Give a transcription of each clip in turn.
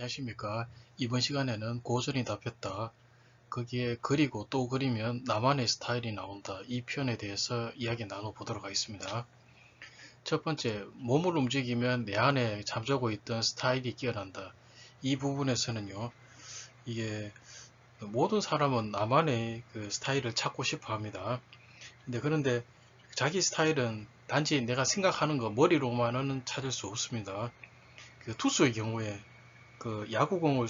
안녕하십니까. 이번 시간에는 고전이 답했다. 거기에 그리고 또 그리면 나만의 스타일이 나온다. 이 표현에 대해서 이야기 나눠보도록 하겠습니다. 첫 번째, 몸을 움직이면 내 안에 잠자고 있던 스타일이 깨어난다. 이 부분에서는요, 이게 모든 사람은 나만의 그 스타일을 찾고 싶어 합니다. 그런데 자기 스타일은 단지 내가 생각하는 거 머리로만은 찾을 수 없습니다. 그 투수의 경우에 그 야구공을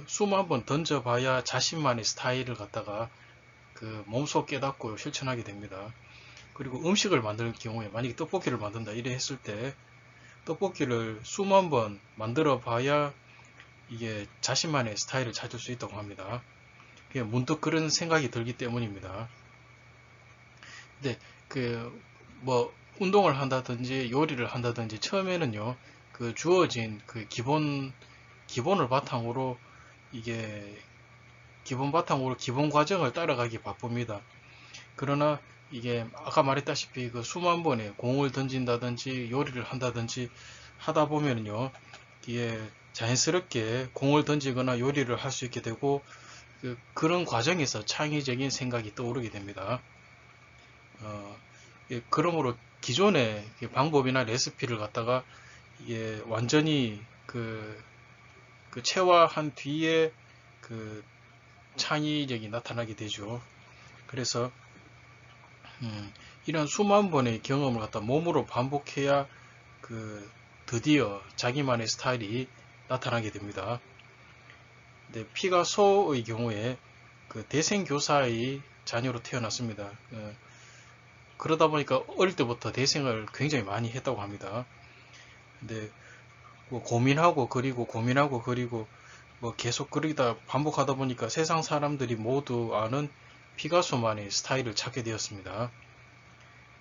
수만 번 던져봐야 자신만의 스타일을 갖다가 그 몸소 깨닫고 실천하게 됩니다. 그리고 음식을 만들 경우에 만약에 떡볶이를 만든다 이래 했을 때 떡볶이를 수만 번 만들어 봐야 이게 자신만의 스타일을 찾을 수 있다고 합니다. 문득 그런 생각이 들기 때문입니다. 근데 그 뭐 운동을 한다든지 요리를 한다든지 처음에는요 그 주어진 그 기본을 바탕으로 이게 기본 바탕으로 기본 과정을 따라가기 바쁩니다. 그러나 이게 아까 말했다시피 그 수만 번의 공을 던진다든지 요리를 한다든지 하다 보면요 이게 자연스럽게 공을 던지거나 요리를 할 수 있게 되고 그런 과정에서 창의적인 생각이 떠오르게 됩니다. 그러므로 기존의 방법이나 레시피를 갖다가 이게 완전히 그 체화한 뒤에 그 창의력이 나타나게 되죠. 그래서 이런 수만 번의 경험을 갖다 몸으로 반복해야 그 드디어 자기만의 스타일이 나타나게 됩니다. 근데 피가소의 경우에 그 대생교사의 자녀로 태어났습니다. 그러다 보니까 어릴 때부터 대생을 굉장히 많이 했다고 합니다. 근데 뭐 고민하고 그리고 고민하고 그리고 뭐 계속 그리다 반복하다 보니까 세상 사람들이 모두 아는 피가소만의 스타일을 찾게 되었습니다.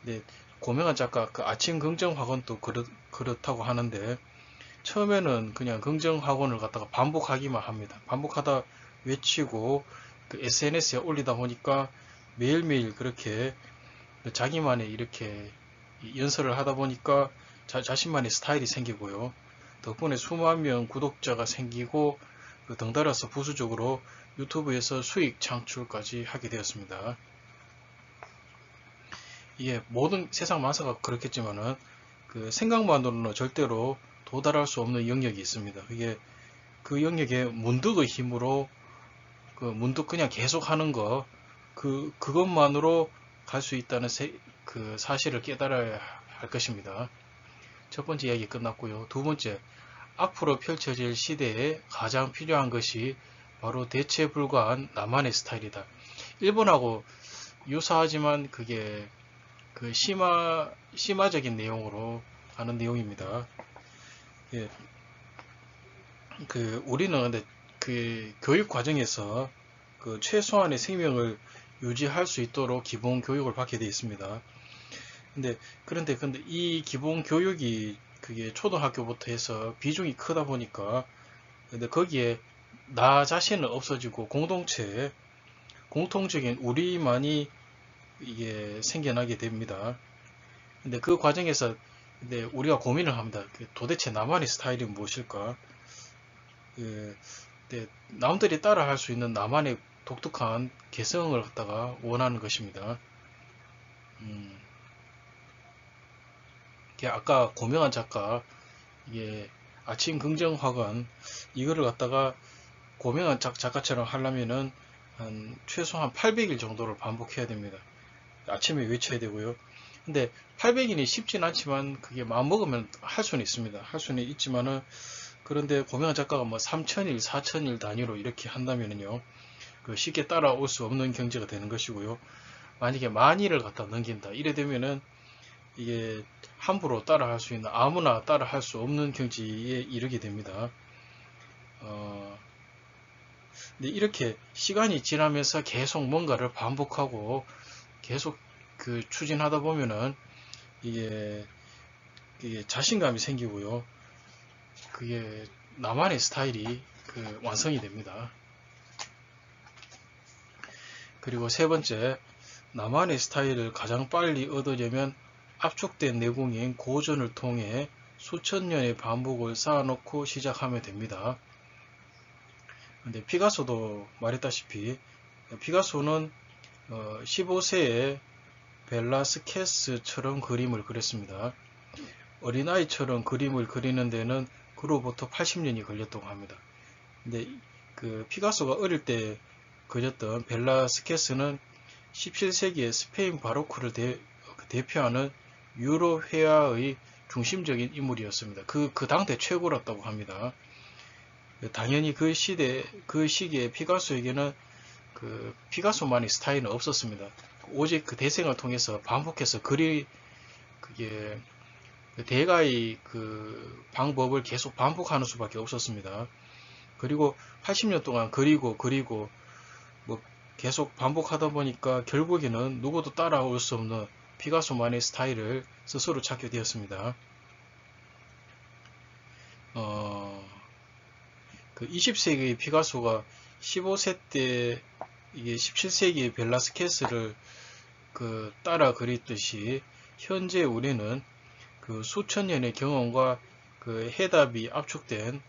근데 고명한 작가 그 아침 긍정 학원도 그렇다고 하는데 처음에는 그냥 긍정 학원을 갖다가 반복하기만 합니다. 반복하다 외치고 그 SNS에 올리다 보니까 매일매일 그렇게 자기만의 이렇게 연설을 하다 보니까 자신만의 스타일이 생기고요. 덕분에 수만 명 구독자가 생기고 덩달아서 부수적으로 유튜브에서 수익 창출까지 하게 되었습니다. 이게 모든 세상 만사가 그렇겠지만은 그 생각만으로는 절대로 도달할 수 없는 영역이 있습니다. 이게 그 영역에 문득의 힘으로 그 문득 그냥 계속 하는 거 그것만으로 갈 수 있다는 그 사실을 깨달아야 할 것입니다. 첫 번째 이야기 끝났고요. 두 번째, 앞으로 펼쳐질 시대에 가장 필요한 것이 바로 대체 불가한 나만의 스타일이다. 일본하고 유사하지만 그게 그 심화적인 내용으로 하는 내용입니다. 예, 그 우리는 근데 그 교육 과정에서 그 최소한의 생명을 유지할 수 있도록 기본 교육을 받게 되어 있습니다. 그런데 이 기본 교육이 그게 초등학교부터 해서 비중이 크다 보니까 근데 거기에 나 자신은 없어지고 공통적인 우리만이 이게 생겨나게 됩니다. 근데 그 과정에서 근데 우리가 고민을 합니다. 도대체 나만의 스타일이 무엇일까? 남들이 따라 할 수 있는 나만의 독특한 개성을 갖다가 원하는 것입니다. 아까 고명한 작가 이게 아침 긍정학원 이거를 갖다가 고명한 작가처럼 하려면은 최소한 800일 정도를 반복해야 됩니다. 아침에 외쳐야 되고요. 근데 800일이 쉽진 않지만 그게 마음먹으면 할 수는 있습니다. 할 수는 있지만은 그런데 고명한 작가가 뭐 3000일, 4000일 단위로 이렇게 한다면은요. 그 쉽게 따라올 수 없는 경제가 되는 것이고요. 만약에 만일을 갖다 넘긴다. 이래 되면은 이게 함부로 따라할 수 있는 아무나 따라할 수 없는 경지에 이르게 됩니다. 근데 이렇게 시간이 지나면서 계속 뭔가를 반복하고 계속 그 추진하다 보면은 이게 자신감이 생기고요. 그게 나만의 스타일이 그 완성이 됩니다. 그리고 세 번째, 나만의 스타일을 가장 빨리 얻으려면 압축된 내공인 고전을 통해 수천 년의 반복을 쌓아놓고 시작하면 됩니다. 근데 피카소도 말했다시피 피카소는 15세에 벨라스케스처럼 그림을 그렸습니다. 어린아이처럼 그림을 그리는 데는 그로부터 80년이 걸렸다고 합니다. 근데 그 피카소가 어릴 때 그렸던 벨라스케스는 17세기의 스페인 바로크를 대표하는 유로 회화의 중심적인 인물이었습니다. 그 당대 최고였다고 합니다. 당연히 그 시기에 피카소에게는 그 피카소만의 스타일은 없었습니다. 오직 그 대생을 통해서 반복해서 그게 대가의 그 방법을 계속 반복하는 수밖에 없었습니다. 그리고 80년 동안 그리고 뭐 계속 반복하다 보니까 결국에는 누구도 따라올 수 없는 피카소만의 스타일을 스스로 찾게 되었습니다. 그 20세기의 피카소가 15세 때 이게 17세기의 벨라스케스를 그 따라 그렸듯이 현재 우리는 그 수천 년의 경험과 그 해답이 압축된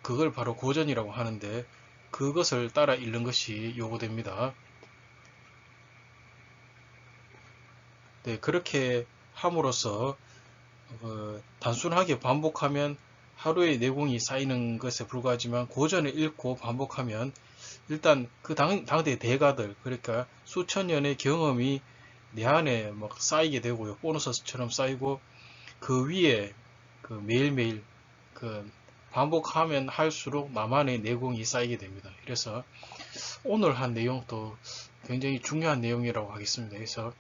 그걸 바로 고전이라고 하는데 그것을 따라 읽는 것이 요구됩니다. 네, 그렇게 함으로써 단순하게 반복하면 하루의 내공이 쌓이는 것에 불과하지만 고전을 읽고 반복하면 일단 그 당대의 대가들 그러니까 수천 년의 경험이 내 안에 막 쌓이게 되고요. 보너스처럼 쌓이고 그 위에 그 매일매일 그 반복하면 할수록 나만의 내공이 쌓이게 됩니다. 그래서 오늘 한 내용도 굉장히 중요한 내용이라고 하겠습니다. 그래서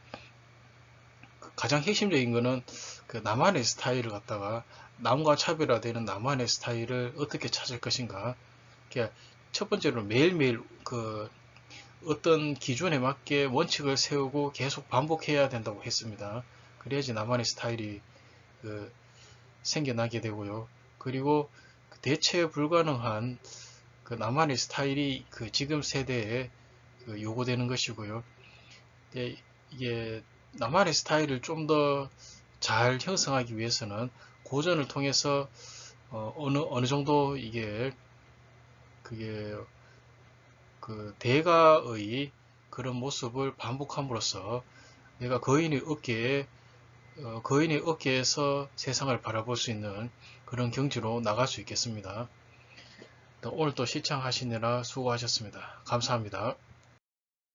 가장 핵심적인 거는 그 나만의 스타일을 갖다가 남과 차별화되는 나만의 스타일을 어떻게 찾을 것인가. 첫 번째로 매일매일 그 어떤 기준에 맞게 원칙을 세우고 계속 반복해야 된다고 했습니다. 그래야지 나만의 스타일이 그 생겨나게 되고요. 그리고 대체 불가능한 그 나만의 스타일이 그 지금 세대에 그 요구되는 것이고요. 이게 나만의 스타일을 좀 더 잘 형성하기 위해서는 고전을 통해서 어느 정도 그게 그 대가의 그런 모습을 반복함으로써 내가 거인의 어깨에서 세상을 바라볼 수 있는 그런 경지로 나갈 수 있겠습니다. 오늘 또 시청하시느라 수고하셨습니다. 감사합니다.